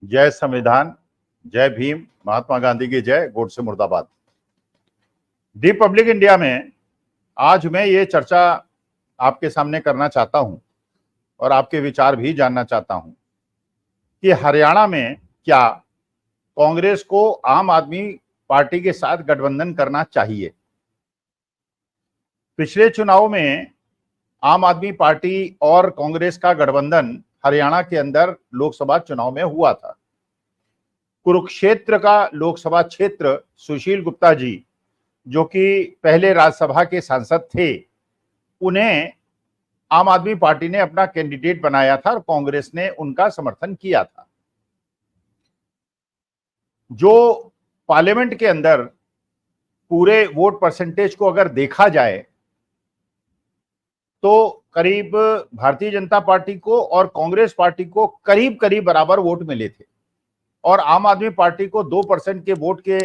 जय संविधान, जय भीम, महात्मा गांधी की जय, गोडसे मुर्दाबाद। रिपब्लिक इंडिया में आज मैं ये चर्चा आपके सामने करना चाहता हूं और आपके विचार भी जानना चाहता हूं कि हरियाणा में क्या कांग्रेस को आम आदमी पार्टी के साथ गठबंधन करना चाहिए। पिछले चुनाव में आम आदमी पार्टी और कांग्रेस का गठबंधन हरियाणा के अंदर लोकसभा चुनाव में हुआ था। कुरुक्षेत्र का लोकसभा क्षेत्र सुशील गुप्ता जी, जो कि पहले राज्यसभा के सांसद थे, उन्हें आम आदमी पार्टी ने अपना कैंडिडेट बनाया था और कांग्रेस ने उनका समर्थन किया था। जो पार्लियामेंट के अंदर पूरे वोट परसेंटेज को अगर देखा जाए तो करीब भारतीय जनता पार्टी को और कांग्रेस पार्टी को करीब करीब बराबर वोट मिले थे और आम आदमी पार्टी को 2% के वोट के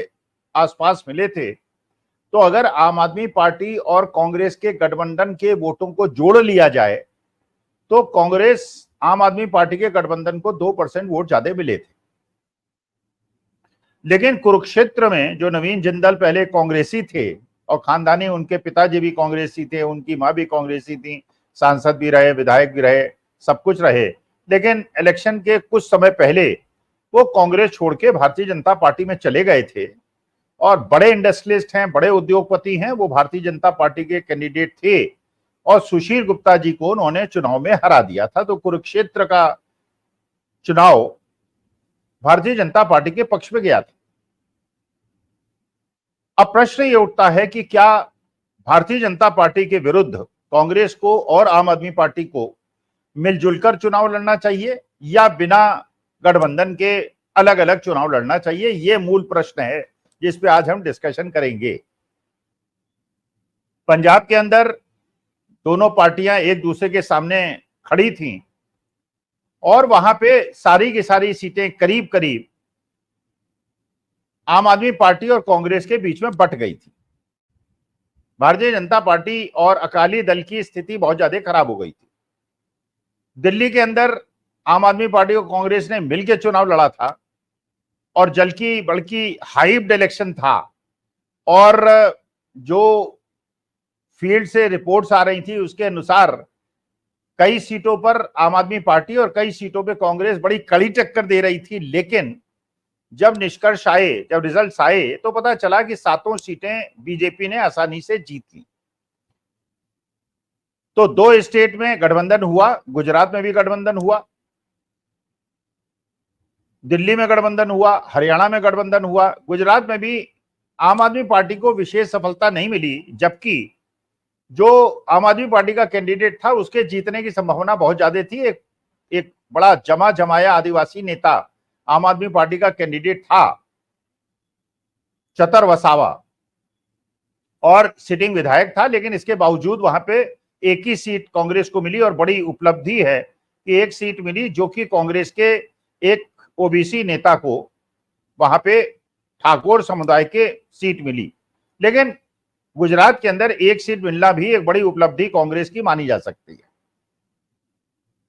आसपास मिले थे। तो अगर आम आदमी पार्टी और कांग्रेस के गठबंधन के वोटों को जोड़ लिया जाए तो कांग्रेस आम आदमी पार्टी के गठबंधन को 2% वोट ज्यादा मिले थे। लेकिन कुरुक्षेत्र में जो नवीन जिंदल पहले कांग्रेसी थे और खानदानी, उनके पिताजी भी कांग्रेसी थे, उनकी मां भी कांग्रेसी थी, सांसद भी रहे, विधायक भी रहे, सब कुछ रहे, लेकिन इलेक्शन के कुछ समय पहले वो कांग्रेस छोड़ के भारतीय जनता पार्टी में चले गए थे और बड़े इंडस्ट्रियलिस्ट हैं, बड़े उद्योगपति हैं, वो भारतीय जनता पार्टी के कैंडिडेट थे और सुशील गुप्ता जी को उन्होंने चुनाव में हरा दिया था। तो कुरुक्षेत्र का चुनाव भारतीय जनता पार्टी के पक्ष में गया था। अब प्रश्न ये उठता है कि क्या भारतीय जनता पार्टी के विरुद्ध कांग्रेस को और आम आदमी पार्टी को मिलजुल कर चुनाव लड़ना चाहिए या बिना गठबंधन के अलग अलग चुनाव लड़ना चाहिए। ये मूल प्रश्न है जिस पे आज हम डिस्कशन करेंगे। पंजाब के अंदर दोनों पार्टियां एक दूसरे के सामने खड़ी थीं और वहां पे सारी की सारी सीटें करीब करीब आम आदमी पार्टी और कांग्रेस के बीच में बंट गई थी। भारतीय जनता पार्टी और अकाली दल की स्थिति बहुत ज्यादा खराब हो गई थी। दिल्ली के अंदर आम आदमी पार्टी और कांग्रेस ने मिलकर चुनाव लड़ा था और जल्की बल्कि हाइप्ड इलेक्शन था और जो फील्ड से रिपोर्ट्स आ रही थी उसके अनुसार कई सीटों पर आम आदमी पार्टी और कई सीटों पे कांग्रेस बड़ी कड़ी टक्कर दे रही थी। लेकिन जब निष्कर्ष आए, जब रिजल्ट्स आए तो पता चला कि 7 सीटें बीजेपी ने आसानी से जीत ली। तो 2 स्टेट में गठबंधन हुआ, गुजरात में भी गठबंधन हुआ, दिल्ली में गठबंधन हुआ, हरियाणा में गठबंधन हुआ। गुजरात में भी आम आदमी पार्टी को विशेष सफलता नहीं मिली, जबकि जो आम आदमी पार्टी का कैंडिडेट था उसके जीतने की संभावना बहुत ज्यादा थी। एक बड़ा जमा जमाया आदिवासी नेता आम आदमी पार्टी का कैंडिडेट था, चतर वसावा, और सिटिंग विधायक था, लेकिन इसके बावजूद वहां पे एक ही सीट कांग्रेस को मिली और बड़ी उपलब्धि है कि एक सीट मिली जो कि कांग्रेस के एक ओबीसी नेता को वहां पे ठाकुर समुदाय के सीट मिली। लेकिन गुजरात के अंदर एक सीट मिलना भी एक बड़ी उपलब्धि कांग्रेस की मानी जा सकती है।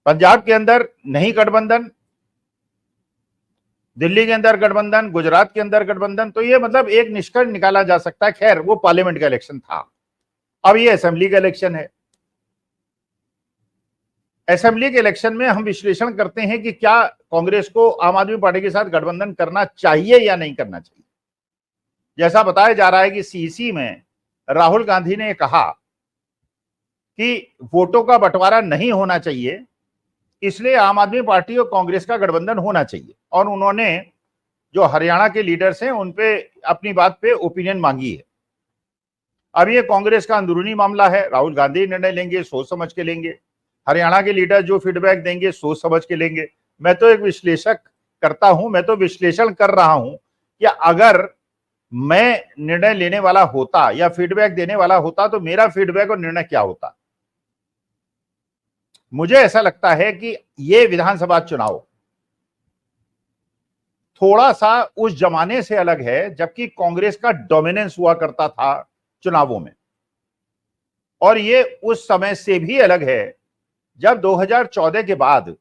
पंजाब के अंदर नहीं गठबंधन, दिल्ली के अंदर गठबंधन, गुजरात के अंदर गठबंधन, तो ये मतलब एक निष्कर्ष निकाला जा सकता है। खैर, वो पार्लियामेंट का इलेक्शन था, अब ये असेंबली का इलेक्शन है। असेंबली के इलेक्शन में हम विश्लेषण करते हैं कि क्या कांग्रेस को आम आदमी पार्टी के साथ गठबंधन करना चाहिए या नहीं करना चाहिए। जैसा बताया जा रहा है कि सीईसी में राहुल गांधी ने कहा कि वोटों का बंटवारा नहीं होना चाहिए, इसलिए आम आदमी पार्टी और कांग्रेस का गठबंधन होना चाहिए। और उन्होंने जो हरियाणा के लीडर्स हैं उन पे अपनी बात पे ओपिनियन मांगी है। अब ये कांग्रेस का अंदरूनी मामला है, राहुल गांधी निर्णय लेंगे, सोच समझ के लेंगे। हरियाणा के लीडर जो फीडबैक देंगे सोच समझ के लेंगे। मैं तो एक विश्लेषक करता हूं, मैं तो विश्लेषण कर रहा हूं कि अगर मैं निर्णय लेने वाला होता या फीडबैक देने वाला होता तो मेरा फीडबैक और निर्णय क्या होता। मुझे ऐसा लगता है कि ये विधानसभा चुनाव थोड़ा सा उस जमाने से अलग है जबकि कांग्रेस का डोमिनेंस हुआ करता था चुनावों में, और ये उस समय से भी अलग है जब 2014 के बाद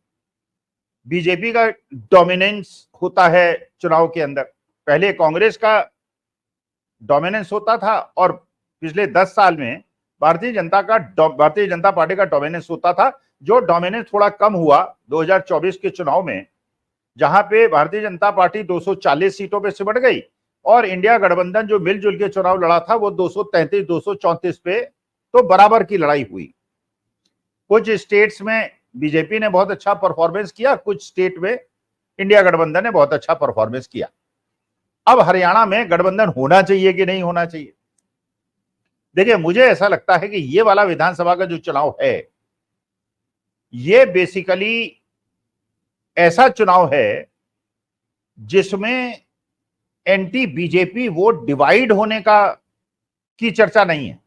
बीजेपी का डोमिनेंस होता है चुनाव के अंदर। पहले कांग्रेस का डोमिनेंस होता था और पिछले 10 साल में भारतीय जनता पार्टी का डोमिनेंस होता था, जो डोमिनेंस थोड़ा कम हुआ 2024 के चुनाव में, जहां पे भारतीय जनता पार्टी 240 सीटों पे सिमट गई और इंडिया गठबंधन जो मिलजुल के चुनाव लड़ा था वो 233 234 पे, तो बराबर की लड़ाई हुई। कुछ स्टेट्स में बीजेपी ने बहुत अच्छा परफॉर्मेंस किया, कुछ स्टेट में इंडिया गठबंधन ने बहुत अच्छा परफॉर्मेंस किया। अब हरियाणा में गठबंधन होना चाहिए कि नहीं होना चाहिए? देखिए, मुझे ऐसा लगता है कि ये वाला विधानसभा का जो चुनाव है, ये बेसिकली ऐसा चुनाव है जिसमें एंटी बीजेपी वोट डिवाइड होने की चर्चा नहीं है,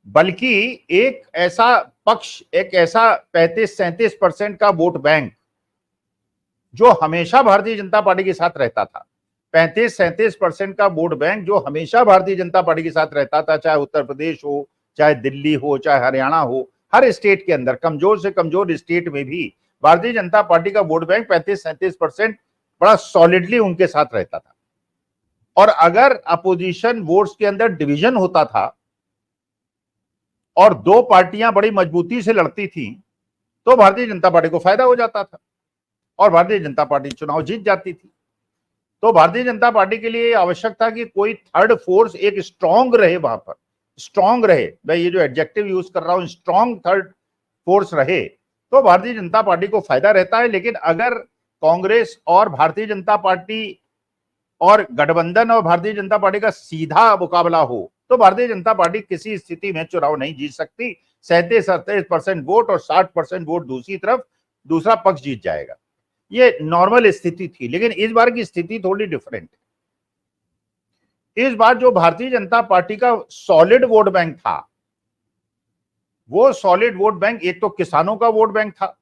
बल्कि एक ऐसा पक्ष, एक ऐसा 35-37% का वोट बैंक जो हमेशा भारतीय जनता पार्टी के साथ रहता था, 35-37% का वोट बैंक जो हमेशा भारतीय जनता पार्टी के साथ रहता था, चाहे उत्तर प्रदेश हो, चाहे दिल्ली हो, चाहे हरियाणा हो, हर स्टेट के अंदर, कमजोर से कमजोर स्टेट में भी भारतीय जनता पार्टी का वोट बैंक 35-37% बड़ा सॉलिडली उनके साथ रहता था। और अगर अपोजिशन वोट्स के अंदर डिवीजन होता था और दो पार्टियां बड़ी मजबूती से लड़ती थी, तो भारतीय जनता पार्टी को फायदा हो जाता था और भारतीय जनता पार्टी चुनाव जीत जाती थी। तो भारतीय जनता पार्टी के लिए आवश्यक था कि कोई थर्ड फोर्स एक स्ट्रांग रहे, वहां पर स्ट्रांग रहे, मैं ये जो एडजेक्टिव यूज कर रहा हूं, स्ट्रांग थर्ड फोर्स रहे, तो भारतीय जनता पार्टी को फायदा रहता है। लेकिन अगर कांग्रेस और भारतीय जनता पार्टी और गठबंधन और भारतीय जनता पार्टी का सीधा मुकाबला हो, तो भारतीय जनता पार्टी किसी स्थिति में चुनाव नहीं जीत सकती। 37-38% वोट और 60% वोट दूसरी तरफ, दूसरा पक्ष जीत जाएगा। ये नॉर्मल स्थिति थी, लेकिन इस बार की स्थिति थोड़ी डिफरेंट है। इस बार जो भारतीय जनता पार्टी का सॉलिड वोट बैंक था, वो सॉलिड वोट बैंक एक तो किसानों का वोट बैंक था,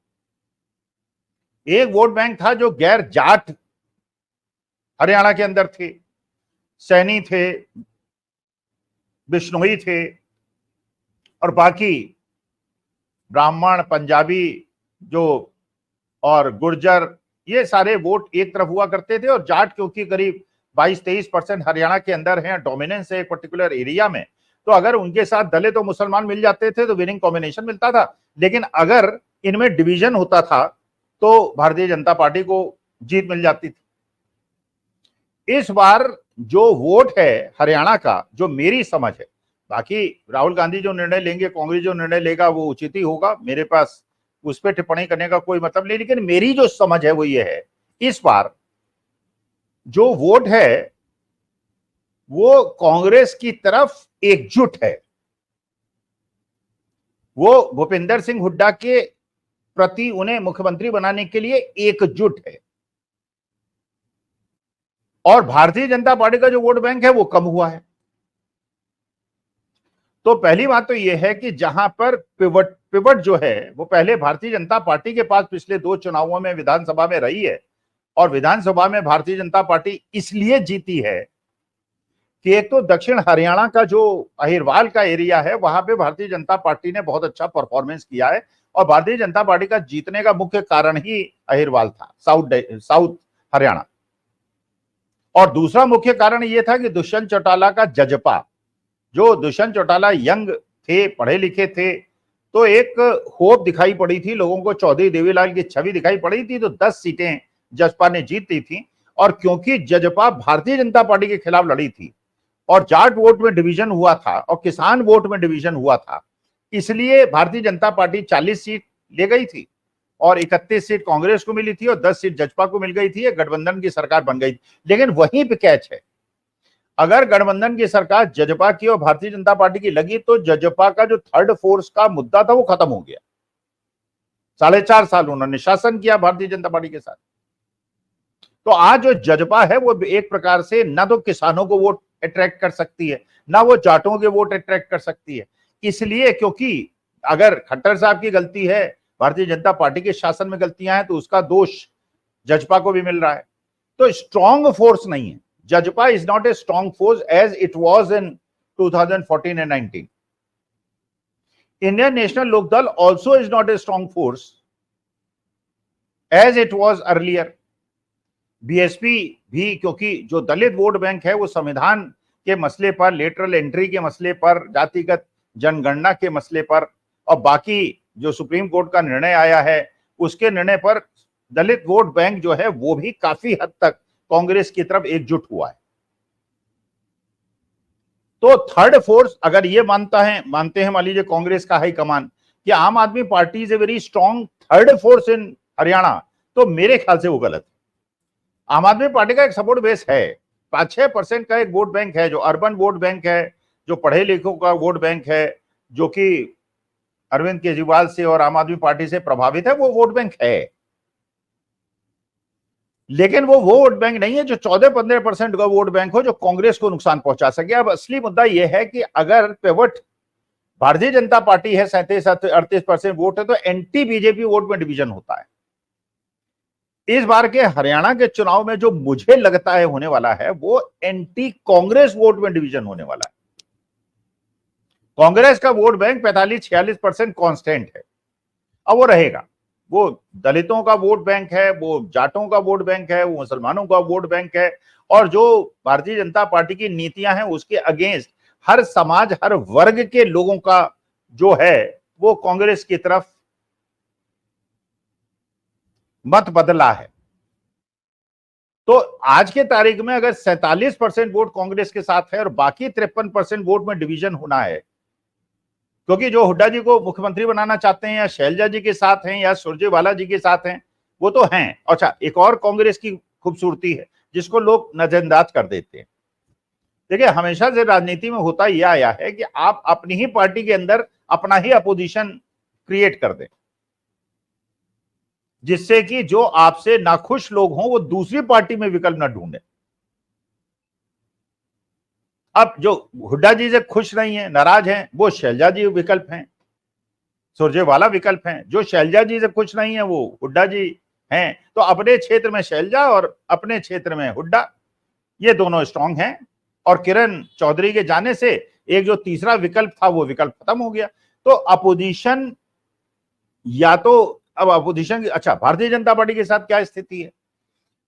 एक वोट बैंक था जो गैर जाट हरियाणा के अंदर थे, सैनी थे, बिश्नोई थे और बाकी ब्राह्मण, पंजाबी जो और गुर्जर, ये सारे वोट एक तरफ हुआ करते थे। और जाट क्योंकि करीब 22-23% हरियाणा के अंदर है, डोमिनेंस है एक पर्टिकुलर एरिया में, तो अगर उनके साथ दलित तो मुसलमान मिल जाते थे तो विनिंग कॉम्बिनेशन मिलता था। लेकिन अगर इनमें डिवीजन होता था तो भारतीय जनता पार्टी को जीत मिल जाती थी। इस बार जो वोट है हरियाणा का, जो मेरी समझ है, बाकी राहुल गांधी जो निर्णय लेंगे, कांग्रेस जो निर्णय लेगा, वो उचित ही होगा, मेरे पास उस पर टिप्पणी करने का कोई मतलब नहीं। लेकिन मेरी जो समझ है वो ये है, इस बार जो वोट है वो कांग्रेस की तरफ एकजुट है, वो भूपेंद्र सिंह हुड्डा के प्रति उन्हें मुख्यमंत्री बनाने के लिए एकजुट है। और भारतीय जनता पार्टी का जो वोट बैंक है वो कम हुआ है। तो पहली बात तो यह है कि जहां पर पिवट जो है वो पहले भारतीय जनता पार्टी के पास पिछले 2 चुनावों में विधानसभा में रही है, और विधानसभा में भारतीय जनता पार्टी इसलिए जीती है कि एक तो दक्षिण हरियाणा का जो अहिरवाल का एरिया है, वहां पे भारतीय जनता पार्टी ने बहुत अच्छा परफॉर्मेंस किया है, और भारतीय जनता पार्टी का जीतने का मुख्य कारण ही अहिरवाल था, साउथ हरियाणा। और दूसरा मुख्य कारण यह था कि दुष्यंत चौटाला का जजपा, जो दुष्यंत चौटाला यंग थे, पढ़े लिखे थे, तो एक होप दिखाई पड़ी थी लोगों को, चौधरी देवीलाल की छवि दिखाई पड़ी थी, तो 10 सीटें जजपा ने जीत ली थी। और क्योंकि जजपा भारतीय जनता पार्टी के खिलाफ लड़ी थी और जाट वोट में डिवीजन हुआ था और किसान वोट में डिवीजन हुआ था, इसलिए भारतीय जनता पार्टी 40 सीट ले गई थी और 31 सीट कांग्रेस को मिली थी और 10 सीट जजपा को मिल गई थी, गठबंधन की सरकार बन गई थी। लेकिन वहीं पे कैच है, अगर गठबंधन की सरकार जजपा की और भारतीय जनता पार्टी की लगी तो जजपा का जो थर्ड फोर्स का मुद्दा था वो खत्म हो गया। 4.5 साल उन्होंने शासन किया भारतीय जनता पार्टी के साथ। तो आज जो जजपा है वो एक प्रकार से ना तो किसानों को वोट अट्रैक्ट कर सकती है, ना वो जाटों के वोट अट्रैक्ट कर सकती है। इसलिए, क्योंकि अगर खट्टर साहब की गलती है, भारतीय जनता पार्टी के शासन में गलतियां हैं, तो उसका दोष जजपा को भी मिल रहा है। तो स्ट्रॉन्ग फोर्स नहीं है, JJP is not a strong force as it was in 2014 and 19. Indian National Lok Dal also is not a strong force as it was earlier. BSP भी, क्योंकि जो दलित वोट बैंक है वो संविधान के मसले पर, लेटरल एंट्री के मसले पर, जातिगत जनगणना के मसले पर और बाकी जो सुप्रीम कोर्ट का निर्णय आया है उसके निर्णय पर दलित वोट बैंक जो है वो भी काफी हद तक कांग्रेस की तरफ एकजुट हुआ है। तो थर्ड फोर्स अगर ये मानते हैं मान लीजिए कांग्रेस का हाईकमान कि आम आदमी party is a very strong third force in Haryana, तो मेरे ख्याल से वो गलत है। आम आदमी पार्टी का एक सपोर्ट बेस है, 5-6% का एक वोट बैंक है, जो अर्बन वोट बैंक है, जो पढ़े लिखों का वोट बैंक है, जो कि अरविंद केजरीवाल से और आम आदमी पार्टी से प्रभावित है, वो वोट बैंक है। लेकिन वो वोट बैंक नहीं है जो 14-15% का वोट बैंक हो जो कांग्रेस को नुकसान पहुंचा सके। अब असली मुद्दा यह है कि अगर पिवट भारतीय जनता पार्टी है, 37-38% वोट है, तो एंटी बीजेपी वोट में डिवीजन होता है। इस बार के हरियाणा के चुनाव में जो मुझे लगता है होने वाला है वो एंटी कांग्रेस वोट में डिवीजन होने वाला है। कांग्रेस का वोट बैंक 45-46% कांस्टेंट है, अब वो रहेगा। वो दलितों का वोट बैंक है, वो जाटों का वोट बैंक है, वो मुसलमानों का वोट बैंक है, और जो भारतीय जनता पार्टी की नीतियां हैं उसके अगेंस्ट हर समाज, हर वर्ग के लोगों का जो है वो कांग्रेस की तरफ मत बदला है। तो आज के तारीख में अगर 47% वोट कांग्रेस के साथ है और बाकी 53% वोट में डिवीजन होना है, क्योंकि जो हुड्डा जी को मुख्यमंत्री बनाना चाहते हैं या शैलजा जी के साथ हैं या सुरजेवाला जी के साथ हैं, वो तो हैं। अच्छा, एक और कांग्रेस की खूबसूरती है जिसको लोग नजरअंदाज कर देते हैं। देखिए, हमेशा से राजनीति में होता यह आया है कि आप अपनी ही पार्टी के अंदर अपना ही अपोजिशन क्रिएट कर दें, जिससे कि जो आपसे नाखुश लोग हों वो दूसरी पार्टी में विकल्प न ढूंढे। अब जो हुड्डा जी से खुश नहीं है, नाराज हैं, वो शैलजा जी विकल्प हैं, सुरजेवाला विकल्प हैं। जो शैलजा जी से खुश नहीं है वो हुड्डा जी हैं। तो अपने क्षेत्र में शैलजा और अपने क्षेत्र में हुड्डा, ये दोनों स्ट्रांग हैं। और किरण चौधरी के जाने से एक जो तीसरा विकल्प था वो विकल्प खत्म हो गया। तो अपोजिशन या तो अब अपोजिशन की, अच्छा, भारतीय जनता पार्टी के साथ क्या स्थिति है?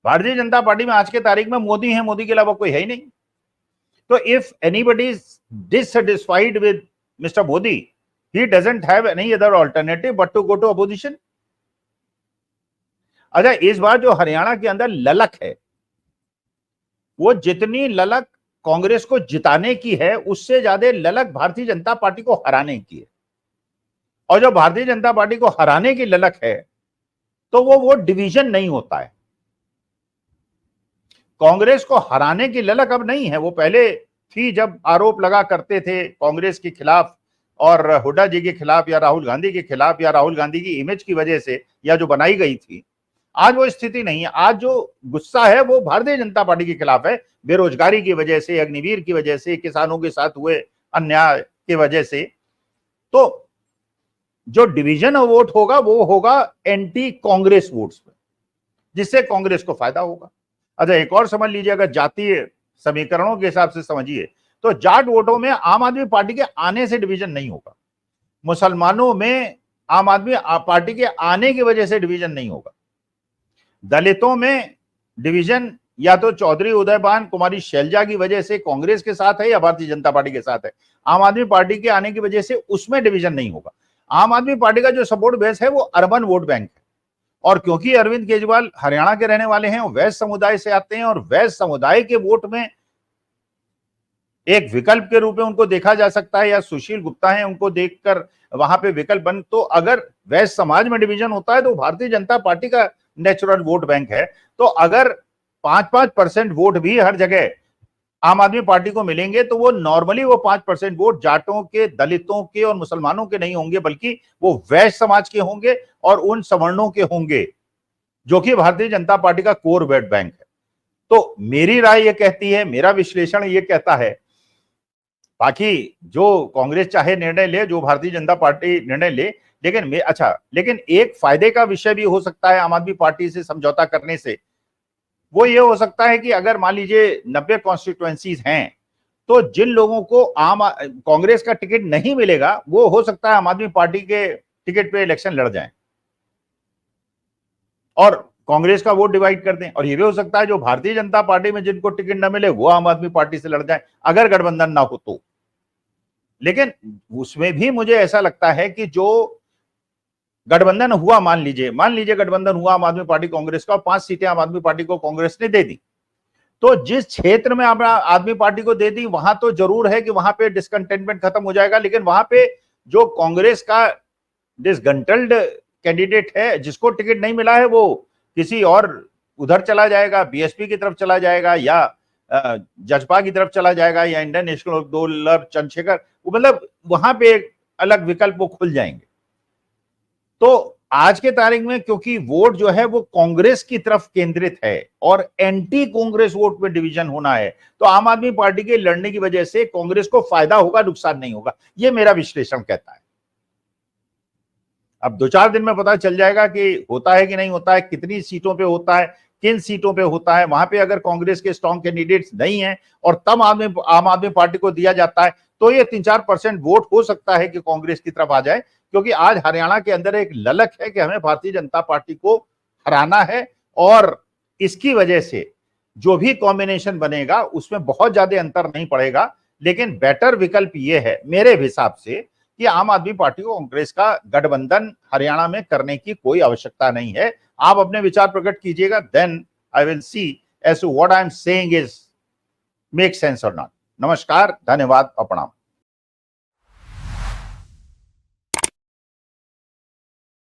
भारतीय जनता पार्टी में आज के तारीख में मोदी है, मोदी के अलावा कोई है ही नहीं। तो if anybody is dissatisfied with mister Modi, he doesn't have any other alternative but to go to opposition। अच्छा, इस बार जो हरियाणा के अंदर ललक है, वो जितनी ललक कांग्रेस को जिताने की है उससे ज्यादा ललक भारतीय जनता पार्टी को हराने की है। और जो भारतीय जनता पार्टी को हराने की ललक है तो वो डिवीजन नहीं होता है। कांग्रेस को हराने की ललक अब नहीं है, वो पहले थी जब आरोप लगा करते थे कांग्रेस के खिलाफ और हुड्डा जी के खिलाफ या राहुल गांधी के खिलाफ या राहुल गांधी की इमेज की वजह से या जो बनाई गई थी। आज वो स्थिति नहीं है। आज जो गुस्सा है वो भारतीय जनता पार्टी के खिलाफ है, बेरोजगारी की वजह से, अग्निवीर की वजह से, किसानों के साथ हुए अन्याय की वजह से। तो जो डिवीजन ऑफ वोट होगा वो होगा एंटी कांग्रेस वोट्स में, जिससे कांग्रेस को फायदा होगा। अच्छा, एक और समझ लीजिए, अगर जातीय समीकरणों के हिसाब से समझिए तो जाट वोटों में आम आदमी पार्टी के आने से डिवीजन नहीं होगा, मुसलमानों में आम आदमी पार्टी के आने की वजह से डिवीजन नहीं होगा, दलितों में डिवीजन या तो चौधरी उदयभान कुमारी शैलजा की वजह से कांग्रेस के साथ है या भारतीय जनता पार्टी के साथ है, आम आदमी पार्टी के आने की वजह से उसमें डिवीजन नहीं होगा। आम आदमी पार्टी का जो सपोर्ट बेस है वो अर्बन वोट बैंक है। और क्योंकि अरविंद केजरीवाल हरियाणा के रहने वाले हैं, वैश्य समुदाय से आते हैं और वैश्य समुदाय के वोट में एक विकल्प के रूप में उनको देखा जा सकता है, या सुशील गुप्ता है उनको देखकर वहां पे विकल्प बन। तो अगर वैश्य समाज में डिवीजन होता है तो भारतीय जनता पार्टी का नेचुरल वोट बैंक है। तो अगर 5-5% वोट भी हर जगह आम आदमी पार्टी को मिलेंगे तो वो नॉर्मली वो 5% वोट जाटों के, दलितों के और मुसलमानों के नहीं होंगे, बल्कि वो वैश्य समाज के होंगे और उन सवर्णों के होंगे जो कि भारतीय जनता पार्टी का कोर वोट बैंक है। तो मेरी राय ये कहती है, मेरा विश्लेषण ये कहता है, बाकी जो कांग्रेस चाहे निर्णय ले, जो भारतीय जनता पार्टी निर्णय ले, लेकिन एक फायदे का विषय भी हो सकता है आम आदमी पार्टी से समझौता करने से। वो ये हो सकता है कि अगर मान लीजिए 90 कॉन्स्टिट्यूएंसीज हैं तो जिन लोगों को कांग्रेस का टिकट नहीं मिलेगा वो हो सकता है आम आदमी पार्टी के टिकट पे इलेक्शन लड़ जाएं। और कांग्रेस का वोट डिवाइड कर दें। और ये भी हो सकता है जो भारतीय जनता पार्टी में जिनको टिकट न मिले वो आम आदमी पार्टी से लड़ जाए अगर गठबंधन ना हो तो। लेकिन उसमें भी मुझे ऐसा लगता है कि जो गठबंधन हुआ, मान लीजिए गठबंधन हुआ आम आदमी पार्टी कांग्रेस का और 5 सीटें आम आदमी पार्टी को कांग्रेस ने दे दी, तो जिस क्षेत्र में आम आदमी पार्टी को दे दी वहां तो जरूर है कि वहां पे डिसकंटेनमेंट खत्म हो जाएगा, लेकिन वहां पे जो कांग्रेस का डिसगंटल्ड कैंडिडेट है जिसको टिकट नहीं मिला है वो किसी और उधर चला जाएगा, बीएसपी की तरफ चला जाएगा या जजपा की तरफ चला जाएगा या इंडियन नेशनल दौलत चंद्रशेखर, मतलब वहां पे एक अलग विकल्प वो खुल जाएंगे। तो आज के तारीख में क्योंकि वोट जो है वो कांग्रेस की तरफ केंद्रित है और एंटी कांग्रेस वोट में डिवीजन होना है, तो आम आदमी पार्टी के लड़ने की वजह से कांग्रेस को फायदा होगा, नुकसान नहीं होगा, ये मेरा विश्लेषण कहता है। अब 2-4 दिन में पता चल जाएगा कि होता है कि नहीं होता है, कितनी सीटों पे होता है, किन सीटों पे होता है। वहां पे अगर कांग्रेस के स्ट्रॉन्ग कैंडिडेट्स नहीं है और तब आम आदमी पार्टी को दिया जाता है तो ये 3-4% वोट हो सकता है कि कांग्रेस की तरफ आ जाए, क्योंकि आज हरियाणा के अंदर एक ललक है कि हमें भारतीय जनता पार्टी को हराना है और इसकी वजह से जो भी कॉम्बिनेशन बनेगा उसमें बहुत ज्यादा अंतर नहीं पड़ेगा। लेकिन बेटर विकल्प ये है मेरे हिसाब से कि आम आदमी पार्टी को कांग्रेस का गठबंधन हरियाणा में करने की कोई आवश्यकता नहीं है। आप अपने विचार प्रकट कीजिएगा, then I will see as to what I am saying is make sense और नॉट। नमस्कार, धन्यवाद और प्रणाम।